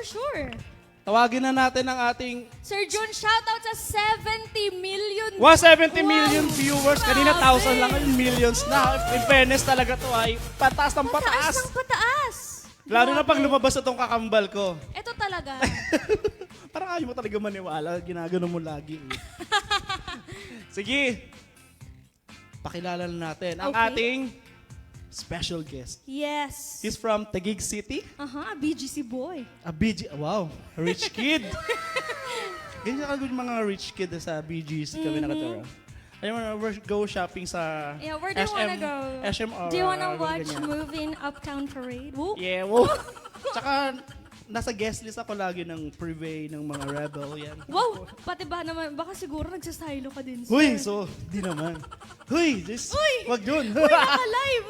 sure. Tawagin na natin ang ating Sir Jun, shoutout sa 70 million. 170 million viewers. Kanina Grabe. 1,000 lang, millions na. In fairness talaga to ay pataas ng Pataas pataas. ng pataas. Lalo na pag Grabe. lumabas na tong kakambal ko. Ito talaga. Parang ayaw mo talaga maniwala. Ginagano mo lagi. Sige. Pakilala na natin ang Okay. ating special guest. Yes. He's from Taguig City. BGC boy. A wow, a rich kid. Ganyan ka yung mga rich kid sa BGC kami nakatira. Ayaw mo go shopping sa Yeah, where do you wanna go? SM Do you wanna Aura, watch ganyan. movie in Uptown Parade? Whoop. Yeah, wow. Tsaka, nasa guest list ako lagi ng Privé, ng mga Rebel, yan. Wow! Pati ba naman, baka siguro nagsastylo ka din, sir. Huy, so, di naman. Huy, just, wag yun. Naka-live!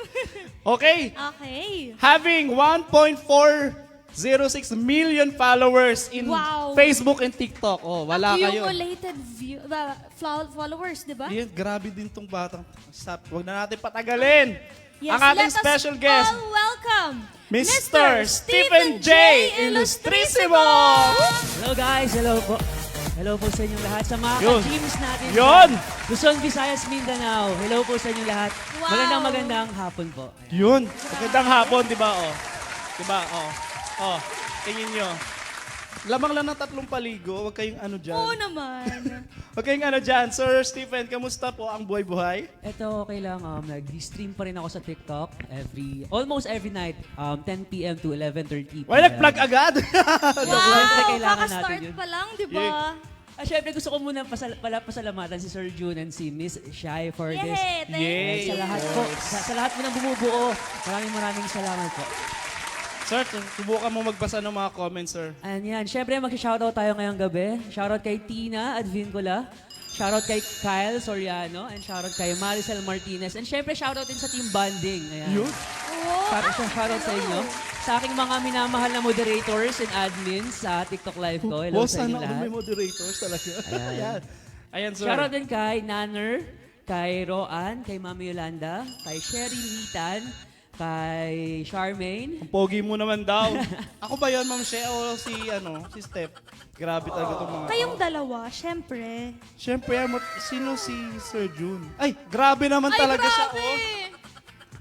Okay, Okay. having 1.406 million followers in Wow. Facebook and TikTok. Oh, wala kayo. Accumulated followers, di ba? Yan, grabe din tong batang. Stop, wag na natin patagalin. Yes, Ang ating let us special guest, all welcome Mr. Stephen J. Illustrissimo! Hello guys, hello po. Hello po sa inyong lahat. Sa mga Yun. ka-teams natin Yun. sa Luzon, Visayas, Mindanao. Hello po sa inyong lahat. Wow. Magandang hapon po. Ayan. Yun, magandang hapon, di ba? Oh. Di ba? Oh. Oh, tingin nyo. Lamang lang ng 3 paligo, wag kayong ano dyan. Oo naman. Wag kayong ano dyan. Sir Stephen, kamusta po ang buhay-buhay? Ito, okay lang. Nag-stream pa rin ako sa TikTok almost every night, 10 p.m. to 11:30 p.m. Why nag-plug agad? Siyempre, Wow! kailangan natin Kaka-start yun. pa lang, di ba? Syempre, gusto ko muna pasalamatan si Sir June and si Miss Shai for this. Yay! Thank Yay. you. Sa lahat po, sa lahat mo nang bumubuo, maraming salamat po. Sir, subukan mo magbasa ng mga comments, sir. And yan, syempre mag-shoutout tayo ngayong gabi. Shoutout kay Tina Advincula. Shoutout kay Kyle Soriano. And shoutout kay Maricel Martinez. And syempre shoutout din sa Team Bonding. Ayan. Yun? Oh, Shoutout sa inyo. Sa aking mga minamahal na moderators and admins sa TikTok live ko. Wow, Hello sa sana inyo ako lahat. may moderators talaga. Ayan. Ayan, sir. Shoutout din kay Nanner, kay Roan, kay Mami Yolanda, kay Sherry Litan, kay Charmaine. Ang pogi mo naman daw. Ako ba yun, Ma'am Shea, o si Steph? Grabe talaga itong mga... kayong dalawa, syempre. Siyempre, sino si Sir June? Ay, grabe naman talaga siya, oh.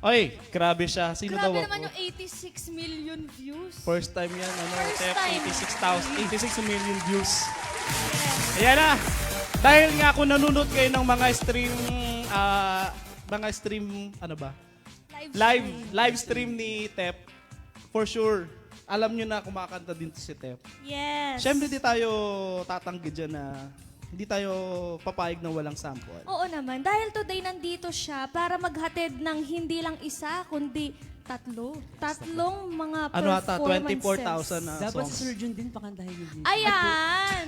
Ay, grabe siya. Sino daw Grabe ako? naman yung 86 million views. First time yan, First Steph, time. 86 million views. Ayan na. Dahil nga ako nanonood kayo ng mga stream, ano ba? Live stream ni Tep. For sure, alam nyo na kumakanta din si Tep. Yes. Siyempre, di tayo tatanggi dyan na hindi tayo papayag na walang sample. Oo naman. Dahil today nandito siya para maghatid ng hindi lang isa, kundi tatlong mga Ano ata, performances. 24,000 na Dapat si songs. Sir June din pakantahin niyo din. Ayan!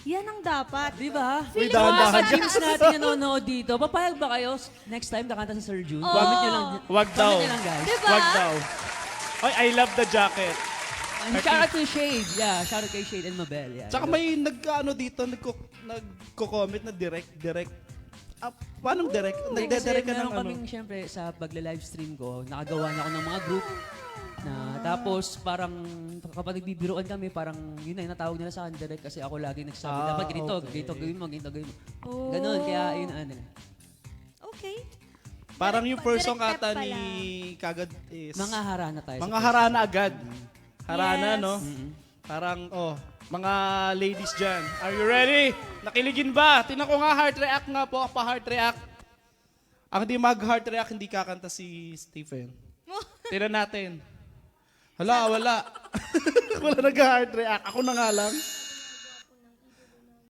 Yan ang dapat. Di ba? Feeling dahan-dahan ko Mga ka. ka-teams natin nanonood dito, papayag ba kayo next time nakanta si Sir June? Oo. Comment nyo lang. Wag daw. Comment nyo lang, guys. Diba? Wag daw. Ay, I love the jacket. And shout out to Shade. Yeah, shout out kay Shade and Mabel. Yeah. Tsaka may nagko-comment na direct. Paano direct? Nagde-direct ka ng meron ano? kaming, syempre, sa pagla-livestream ko, nakagawa na ako ng mga group. Tapos parang kapag nagbibiroan kami, parang yun na yung natawag nila sa akin direct kasi ako lagi nagsasabi, dapat ganito, okay. ganito gawin mo, ganito gawin mo. Oh. Ganun, kaya yun ano. Okay. Parang yung first song Direct ata pala. ni Kagad is... Mga harana tayo. Mga harana agad. Harana, Yes. no? Parang, mga ladies dyan. Are you ready? Nakiligin ba? Tinan ko nga, heart react nga po. Pa-heart react. Ang di mag-heart react, hindi kakanta si Stephen. Tinan natin. Wala. Wala nag-heart react. Ako na nga lang.